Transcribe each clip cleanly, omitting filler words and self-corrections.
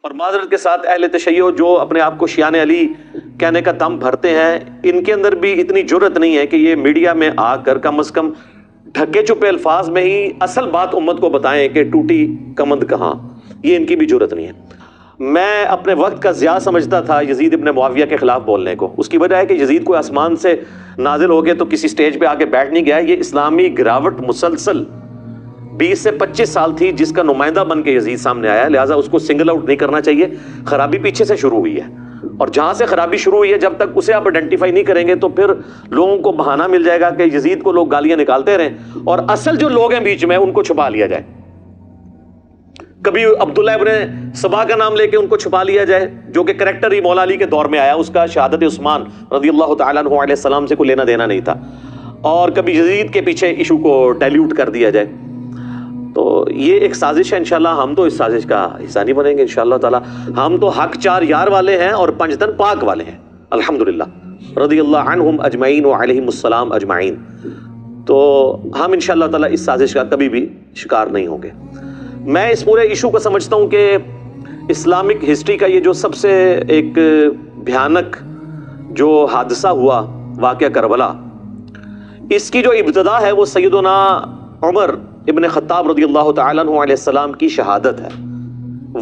اور معذرت کے ساتھ اہل تشیع جو اپنے آپ کو شیعان علی کہنے کا دم بھرتے ہیں، ان کے اندر بھی اتنی جرت نہیں ہے کہ یہ میڈیا میں آ کر کم از کم ڈھکے چھپے الفاظ میں ہی اصل بات امت کو بتائیں کہ ٹوٹی کمند کہاں. یہ ان کی بھی جرت نہیں ہے. میں اپنے وقت کا ضیاع سمجھتا تھا یزید ابن معاویہ کے خلاف بولنے کو. اس کی وجہ ہے کہ یزید کوئی آسمان سے نازل ہو کے تو کسی سٹیج پہ آ کے بیٹھ نہیں گیا. یہ اسلامی گراوٹ مسلسل 20 سے 25 سال تھی جس کا نمائندہ بن کے یزید سامنے آیا، لہٰذا اس کو سنگل آؤٹ نہیں کرنا چاہیے. خرابی پیچھے سے شروع ہوئی ہے، اور جہاں سے خرابی شروع ہوئی ہے جب تک اسے آپ آئیڈینٹیفائی نہیں کریں گے تو پھر لوگوں کو بہانہ مل جائے گا کہ یزید کو لوگ گالیاں نکالتے رہیں اور اصل جو لوگ ہیں بیچ میں ان کو چھپا لیا جائے. کبھی عبداللہ ابن سبا کا نام لے کے ان کو چھپا لیا جائے، جو کہ کریکٹر ہی مولا علی کے دور میں آیا، اس کا شہادت عثمان رضی اللہ تعالیٰ عنہ علیہ السلام سے کوئی لینا دینا نہیں تھا. اور کبھی یزید کے پیچھے ایشو کو ڈائلیوٹ کر دیا جائے. تو یہ ایک سازش ہے. انشاءاللہ ہم تو اس سازش کا حصہ نہیں بنیں گے انشاءاللہ تعالی. ہم تو حق چار یار والے ہیں اور پنجتن پاک والے ہیں الحمدللہ رضی اللہ عنہم اجمعین وعلیہم السلام اجمعین. تو ہم انشاءاللہ تعالی اس سازش کا کبھی بھی شکار نہیں ہوں گے. میں اس پورے ایشو کو سمجھتا ہوں کہ اسلامک ہسٹری کا یہ جو سب سے ایک بھیانک جو حادثہ ہوا واقعہ کربلا، اس کی جو ابتدا ہے وہ سیدنا عمر ابن خطاب رضی اللہ تعالیٰ عنہ علیہ السلام کی شہادت ہے.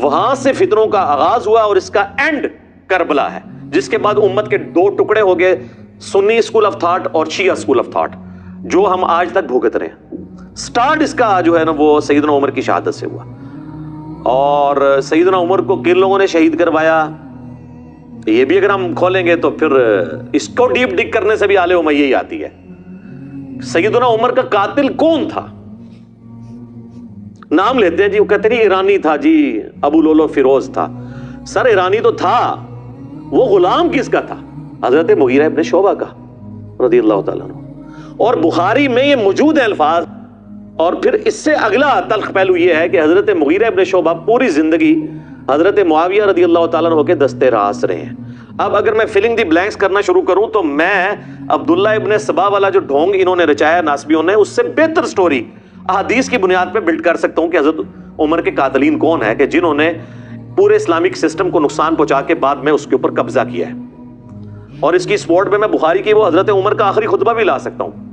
وہاں سے فتنوں کا آغاز ہوا اور اس کا اینڈ کربلا ہے، جس کے بعد امت کے دو ٹکڑے ہو گئے، سنی اسکول آف تھاٹ اور شیعہ اسکول آف تھاٹ، جو ہم آج تک بھوگت رہے ہیں. سٹارٹ اس کا جو ہے نا وہ سیدنا عمر کی شہادت سے ہوا، اور سیدنا عمر کو کن لوگوں نے شہید کروایا یہ بھی اگر ہم کھولیں گے تو پھر اس کو ڈیپ ڈگ کرنے سے بھی آل امیہ ہی آتی ہے. سیدنا عمر کا قاتل کون تھا؟ نام لیتے ہیں جی، وہ کہتے ہیں ایرانی تھا جی، ابو لولو فیروز تھا. سر ایرانی تو تھا، وہ غلام کس کا تھا؟ حضرت مغیرہ ابن شعبہ کا رضی اللہ تعالیٰ عنہ. اور بخاری میں یہ موجود ہے الفاظ. اور پھر اس سے اگلا تلخ پہلو یہ ہے کہ حضرت مغیرہ ابن شعبہ پوری زندگی حضرت معاویہ رضی اللہ تعالیٰ عنہ کے دستے راس رہے ہیں. اب اگر میں فلنگ دی بلینکس کرنا شروع کروں تو میں عبداللہ ابن سبا والا جو ڈھونگ انہوں نے رچایا ناسبیوں نے، اس سے بہتر سٹوری احادیث کی بنیاد پہ بلڈ کر سکتا ہوں کہ حضرت عمر کے قاتلین کون ہیں، کہ جنہوں نے پورے اسلامک سسٹم کو نقصان پہنچا کے بعد میں اس کے اوپر قبضہ کیا ہے. اور اس کی سپورٹ میں بخاری کی وہ حضرت عمر کا آخری خطبہ بھی لا سکتا ہوں.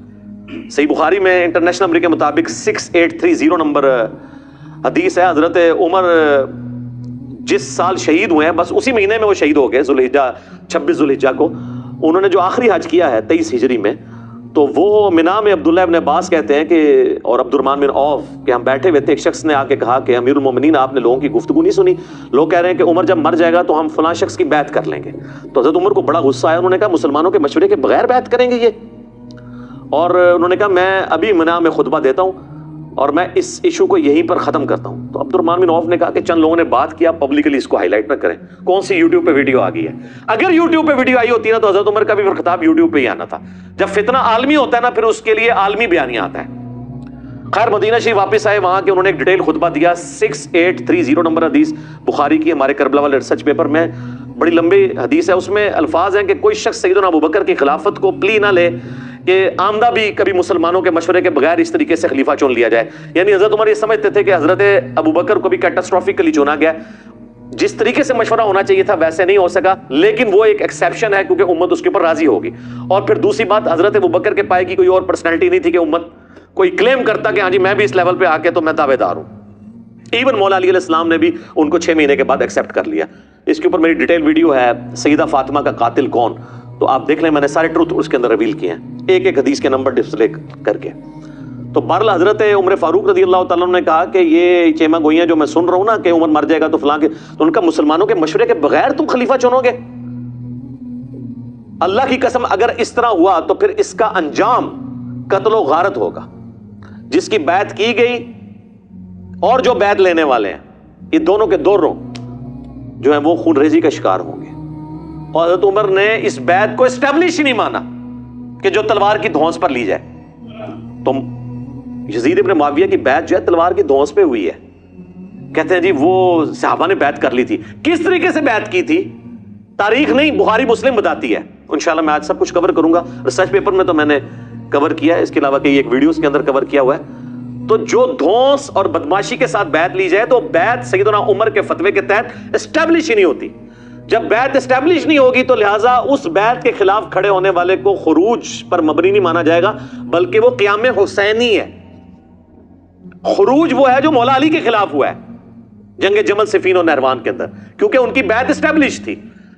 صحیح بخاری میں انٹرنیشنل نمبر کے مطابق 6830 نمبر حدیث ہے. حضرت عمر جس سال شہید ہوئے ہیں بس اسی مہینے میں وہ شہید ہو گئے، 26 ذوالحجہ کو. انہوں نے جو آخری حج کیا ہے 23 ہجری میں، تو وہ مینا میں عبداللہ ابن عباس کہتے ہیں کہ اور عبد الرحمن بن عوف کہ ہم بیٹھے ہوئے تھے، ایک شخص نے آ کے کہا کہ امیر المومنین آپ نے لوگوں کی گفتگو نہیں سنی، لوگ کہہ رہے ہیں کہ عمر جب مر جائے گا تو ہم فلاں شخص کی بیعت کر لیں گے. تو حضرت عمر کو بڑا غصہ آیا، انہوں نے کہا مسلمانوں کے مشورے کے بغیر بیعت کریں گے یہ؟ اور انہوں نے کہا میں ابھی مینا میں خطبہ دیتا ہوں اور میں اس ایشو کو یہیں پر ختم کرتا ہوں. تو عبد الرحمن بن عوف نے کہا کہ چند لوگوں نے بات کیا، پبلکلی اس کو ہائی لائٹ نہ کریں. کون سی یوٹیوب پہ ویڈیو آ گئی ہے؟ اگر یوٹیوب پہ ویڈیو آئی ہوتی ہے نا تو حضرت عمر کا بھی خطاب یوٹیوب پہ ہی آنا تھا. جب فتنہ عالمی ہوتا ہے نا پھر اس کے لیے عالمی بیانیہ آتا ہے. خیر مدینہ شریف واپس آئے، وہاں کے انہوں نے ایک ڈیٹیل خطبہ دیا. 6830 نمبر حدیث بخاری کی، ہمارے کربلا والے ریسرچ پیپر میں بڑی لمبی حدیث ہے. اس میں الفاظ ہیں کہ کوئی شخص سیدنا ابوبکر کی خلافت کو پلی نہ لے کہ آمدہ بھی کبھی مسلمانوں کے مشورے کے بغیر اس طریقے سے خلیفہ چن لیا جائے. یعنی حضرت عمر یہ سمجھتے تھے کہ حضرت ابوبکر کو بھی کیٹاسٹروفکلی چنا گیا، جس طریقے سے مشورہ ہونا چاہیے تھا ویسے نہیں ہو سکا، لیکن وہ ایک ایکسیپشن ہے کیونکہ امت اس کے اوپر راضی ہوگی. اور پھر دوسری بات، حضرت ابوبکر کے پائے کی کوئی اور پرسنالٹی نہیں تھی کہ امت کوئی کلیم کرتا کہ ہاں جی میں بھی اس لیول پہ آ کے تو میں دعوے دار ہوں. ایون مولا علی علیہ السلام نے بھی ان کو 6 مہینے کے بعد ایکسیپٹ کر لیا. اس کے اوپر میری ڈیٹیل ویڈیو ہے، سیدہ فاطمہ کا قاتل کون، تو آپ دیکھ لیں، میں نے سارے ٹروتھ اس کے اندر ریویل کیے ہیں ایک ایک حدیث کے نمبر ڈسپلے کر کے. تو بہرحال حضرت عمر فاروق رضی اللہ تعالیٰ عنہ نے کہا کہ یہ چیما گوئیاں جو میں سن رہا ہوں نا کہ عمر مر جائے گا تو فلاں کے، تو ان کا مسلمانوں کے مشورے کے بغیر تم خلیفہ چنو گے؟ اللہ کی قسم اگر اس طرح ہوا تو پھر اس کا انجام قتل و غارت ہوگا. جس کی بیعت کی گئی اور جو بیعت لینے والے ہیں، یہ دونوں کے دونوں جو ہیں وہ خون ریزی کا شکار ہوں گے. اور حضرت عمر نے اس بیعت کو اسٹیبلش ہی نہیں مانا کہ جو تلوار کی دھونس پر لی جائے. تو یزید ابن معاویہ کی بیعت جو ہے تلوار کی دھونس پہ ہوئی ہے. کہتے ہیں جی وہ صحابہ نے بیعت کر لی تھی. کس طریقے سے بیعت کی تھی تاریخ نہیں، بخاری مسلم بتاتی ہے. انشاءاللہ میں آج سب کچھ کور کروں گا. ریسرچ پیپر میں تو میں نے کور کیا ہے، اس کے علاوہ کئی ایک ویڈیوز کے اندر کور کیا ہوا ہے. تو جو دھونس اور بدماشی کے ساتھ بیعت لی جائے تو بیعت سیدنا عمر کے فتوے کے تحت اسٹیبلش ہی نہیں ہوتی. جب بیعت اسٹیبلش نہیں ہوگی تو لہٰذا اس بیعت کے خلاف کھڑے ہونے والے کو خروج پر مبنی نہیں مانا جائے گا، بلکہ وہ قیام حسینی ہے. خروج وہ ہے جو مولا علی کے خلاف ہوا ہے جنگ جمل صفین اور نہروان کے اندر، کیونکہ ان کی بیعت اسٹیبلش تھی،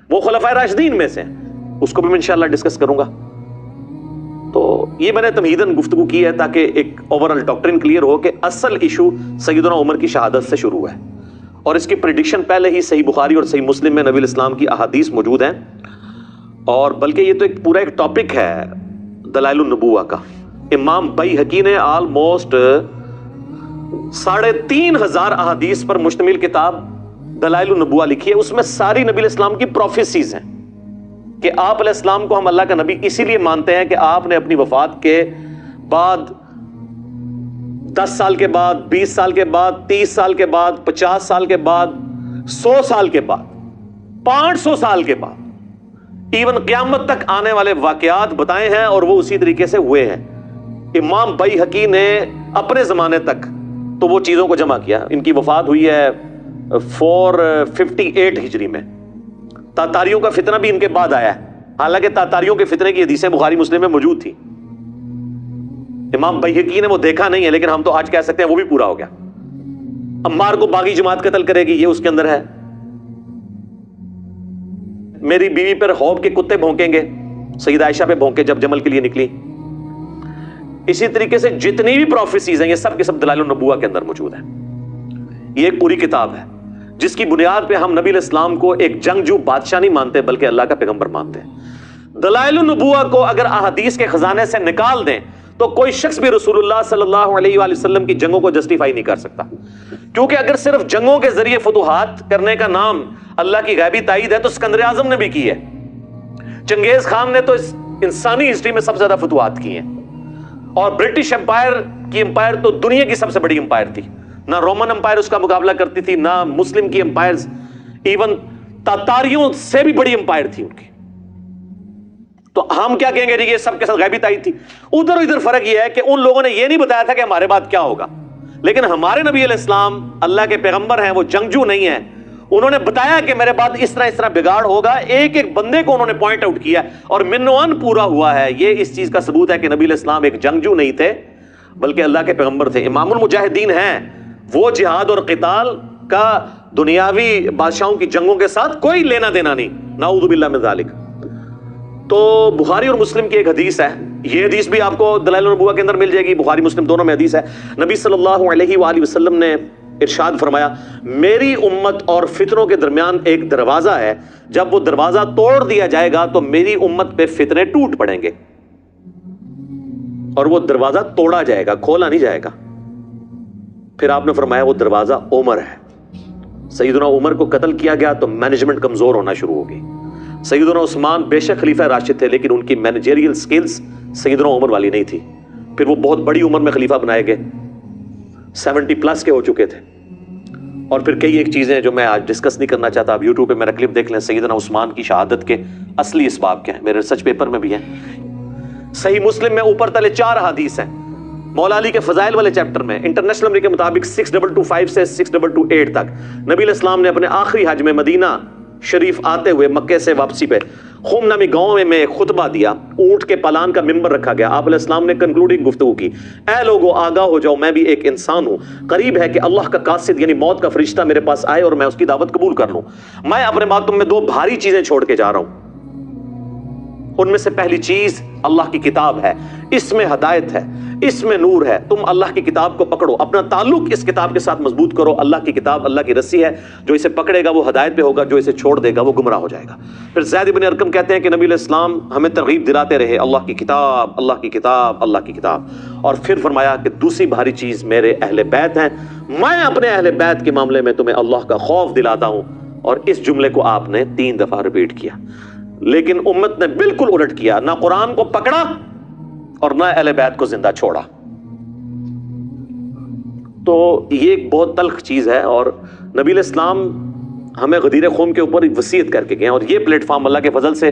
وہ خلفائے راشدین میں سے ہیں. اس کو بھی میں انشاءاللہ ڈسکس کروں گا. تو یہ میں نے تمہیداً گفتگو کی ہے تاکہ ایک اوورال ڈاکٹرن کلیئر ہو کہ اصل ایشو سیدنا عمر کی شہادت سے شروع ہے، اور اس کی پریڈکشن پہلے ہی صحیح بخاری اور صحیح مسلم میں نبی الاسلام کی احادیث موجود ہیں. اور بلکہ یہ تو ایک پورا ایک ٹاپک ہے دلائل النبوہ کا. امام بیہقی نے آلموسٹ 3,500 احادیث پر مشتمل کتاب دلائل النبوہ لکھی ہے. اس میں ساری نبی الاسلام کی پروفیسیز ہیں کہ آپ علیہ السلام کو ہم اللہ کا نبی اسی لیے مانتے ہیں کہ آپ نے اپنی وفات کے بعد 10 سال کے بعد، 20 سال کے بعد، 30 سال کے بعد، 50 سال کے بعد، 100 سال کے بعد، 500 سال کے بعد، ایون قیامت تک آنے والے واقعات بتائے ہیں، اور وہ اسی طریقے سے ہوئے ہیں. امام بیہقی نے اپنے زمانے تک تو وہ چیزوں کو جمع کیا. ان کی وفات ہوئی ہے 458 ہجری میں. تاتاریوں کا فتنہ بھی ان کے بعد آیا ہے، حالانکہ تاتاریوں کے فتنے کی حدیثیں بخاری مسلم میں موجود تھی. امام بیہقی نے وہ دیکھا نہیں ہے، لیکن ہم تو آج کہہ سکتے ہیں وہ بھی پورا ہو گیا. عمار کو باغی جماعت قتل کرے گی، یہ اس کے اندر ہے. میری بیوی پر خوف کے کتے بھونکیں گے، سیدہ عائشہ پہ بھونکے جب جمل کے لیے نکلی. اسی طریقے سے جتنی بھی پروفیسیز ہیں یہ سب کے سب دلائل النبوہ کے اندر موجود ہیں. یہ ایک پوری کتاب ہے جس کی بنیاد پہ ہم نبی علیہ السلام کو ایک جنگجو بادشاہ نہیں مانتے بلکہ اللہ کا پیغمبر مانتے ہیں. دلائل النبوہ کو اگر احادیث کے خزانے سے نکال دیں تو کوئی شخص بھی رسول اللہ صلی اللہ علیہ وآلہ وسلم کی جنگوں کو جسٹیفائی نہیں کر سکتا. کیونکہ اگر صرف جنگوں کے ذریعے فتوحات کرنے کا نام اللہ کی غیبی تائید ہے تو اسکندر اعظم نے بھی کی ہے. چنگیز خان نے تو انسانی ہسٹری میں سب سے زیادہ فتوحات کی ہیں، اور برٹش امپائر تو دنیا کی سب سے بڑی امپائر تھی. نہ رومن امپائر اس کا مقابلہ کرتی تھی، نہ مسلم کی امپائرز، ایون تاتاریوں سے بھی بڑی امپائر تھی ان کی. تو ہم کیا کہیں گے جی یہ سب کے ساتھ غیبی تائید تھی. ادھر فرق یہ ہے کہ ان لوگوں نے یہ نہیں بتایا تھا کہ ہمارے بعد کیا ہوگا، لیکن ہمارے نبی علیہ السلام اللہ کے پیغمبر ہیں، وہ جنگجو نہیں ہیں. انہوں نے بتایا کہ میرے بعد اس طرح بگاڑ ہوگا. ایک ایک بندے کو انہوں نے پوائنٹ آؤٹ کیا اور منوان پورا ہوا ہے. یہ اس چیز کا ثبوت ہے کہ نبی علیہ السلام ایک جنگجو نہیں تھے بلکہ اللہ کے پیغمبر تھے. امام المجاہدین ہیں. وہ جہاد اور قتال کا دنیاوی بادشاہوں کی جنگوں کے ساتھ کوئی لینا دینا نہیں، نعوذ باللہ من ذالک. تو بخاری اور مسلم کی ایک حدیث ہے، یہ حدیث بھی آپ کو دلائل النبوہ کے اندر مل جائے گی، بخاری مسلم دونوں میں حدیث ہے. نبی صلی اللہ علیہ وآلہ وسلم نے ارشاد فرمایا، میری امت اور فتنوں کے درمیان ایک دروازہ ہے، جب وہ دروازہ توڑ دیا جائے گا تو میری امت پہ فتنے ٹوٹ پڑیں گے. اور وہ دروازہ توڑا جائے گا، کھولا نہیں جائے گا. پھر آپ نے فرمایا وہ دروازہ عمر ہے. سیدنا عمر کو قتل کیا گیا تو مینجمنٹ کمزور ہونا شروع ہو گئی. سیدنا عثمان بے شک خلیفہ راشد تھے لیکن ان کی مینیجریل سکلز سیدنا عمر والی نہیں تھی. پھر وہ بہت بڑی عمر میں خلیفہ بنائے گئے، 70+ کے ہو چکے تھے. اور پھر کئی ایک چیزیں جو میں آج ڈسکس نہیں کرنا چاہتا، آپ یوٹیوب پہ میرا کلپ دیکھ لیں. سیدنا عثمان کی شہادت کے اصلی اسباب کیا ہیں، میرے ریسرچ پیپر میں بھی ہیں. صحیح مسلم میں اوپر تلے 4 حدیث ہیں. مولا علی کے فضائل والے چیپٹر میں انٹرنیشنل نمبر کے مطابق 6225 سے 6228 تک نبی علیہ السلام نے اپنے آخری حج میں مدینہ شریف آتے ہوئے مکے سے واپسی پہ خم نامی گاؤں میں ایک خطبہ دیا. اونٹ کے پالان کا ممبر رکھا گیا. آپ علیہ السلام نے کنکلوڈنگ گفتگو کی، اے لوگو آگاہ ہو جاؤ، میں بھی ایک انسان ہوں. قریب ہے کہ اللہ کا قاصد یعنی موت کا فرشتہ میرے پاس آئے اور میں اس کی دعوت قبول کر لوں. میں اپنے بعد تم میں 2 بھاری چیزیں چھوڑ کے جا رہا ہوں. ان میں سے پہلی چیز اللہ کی کتاب ہے، اس میں ہدایت ہے، اس میں نور ہے. تم اللہ کی کتاب کو پکڑو، اپنا تعلق اس کتاب کے ساتھ مضبوط کرو. اللہ کی کتاب اللہ کی رسی ہے، جو اسے پکڑے گا وہ ہدایت پہ ہوگا، جو اسے چھوڑ دے گا وہ گمراہ ہو جائے گا. پھر زید بن ارقم کہتے ہیں کہ نبی علیہ السلام ہمیں ترغیب دلاتے رہے، اللہ کی کتاب، اللہ کی کتاب، اللہ کی کتاب. اور پھر فرمایا کہ دوسری بھاری چیز میرے اہل بیت ہیں، میں اپنے اہل بیت کے معاملے میں تمہیں اللہ کا خوف دلاتا ہوں. اور اس جملے کو آپ نے 3 دفعہ ریپیٹ کیا. لیکن امت نے بالکل الٹ کیا، نہ قرآن کو پکڑا اور نہ اہل بیت کو زندہ چھوڑا. تو یہ ایک بہت تلخ چیز ہے. اور نبی علیہ السلام ہمیں غدیر خم کے اوپر ایک وصیت کر کے گئے، اور یہ پلیٹ فارم اللہ کے فضل سے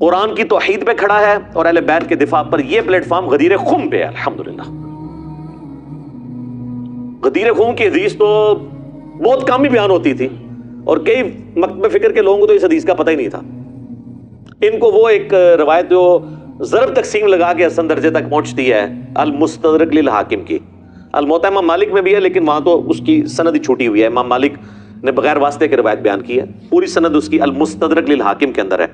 قرآن کی توحید پہ کھڑا ہے اور اہل بیت کے دفاع پر یہ پلیٹ فارم غدیر خم پہ ہے الحمدللہ. غدیر خون کی حدیث تو بہت کم ہی بیان ہوتی تھی، اور کئی مکتب فکر کے لوگوں کو تو اس حدیث کا پتہ ہی نہیں تھا. ان کو وہ ایک روایت جو ضرب تقسیم لگا کے حسن درجے تک پہنچتی ہے المستدرک للحاکم کی، الموطا امام مالک میں بھی ہے لیکن وہاں تو اس کی سند ہی چھوٹی ہوئی ہے. امام مالک نے بغیر واسطے کے روایت بیان کی ہے، پوری سند اس کی المستدرک للحاکم کے اندر ہے،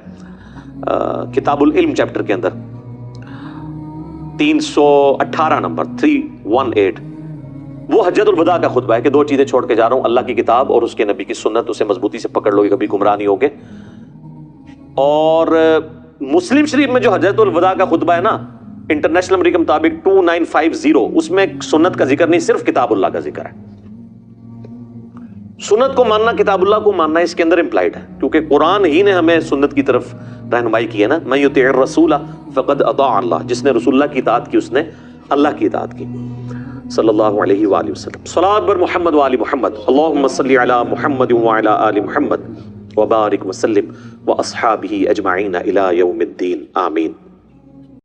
کتاب العلم چیپٹر کے اندر 318 نمبر 318. وہ حجۃ الوداع کا خطبہ ہے کہ 2 چیزیں چھوڑ کے جا رہا ہوں، اللہ کی کتاب اور اس کے نبی کی سنت، اسے مضبوطی سے پکڑ لو گے کبھی گمراہ نہیں ہوگے. اور مسلم شریف میں جو حجۃ الوداع کا خطبہ ہے نا، انٹرنیشنل نمبر کے مطابق 2950، اس میں سنت کا ذکر نہیں، صرف کتاب اللہ کا ذکر ہے. سنت کو ماننا، کتاب اللہ کو ماننا اس کے اندر امپلائڈ ہے، کیونکہ قرآن ہی نے ہمیں سنت کی طرف رہنمائی کی ہے نا. من یطیع الرسول فقد اطاع اللہ، جس نے رسول اللہ کی اطاعت کی اس نے اللہ کی اطاعت کی، صلی اللہ علیہ وآلہ وسلم. صلاۃ بر محمد وآل محمد، اللہم صلی علی محمد وعلی آل محمد وبارک وسلم واصحابہ اجمعین الی یوم الدین، آمین.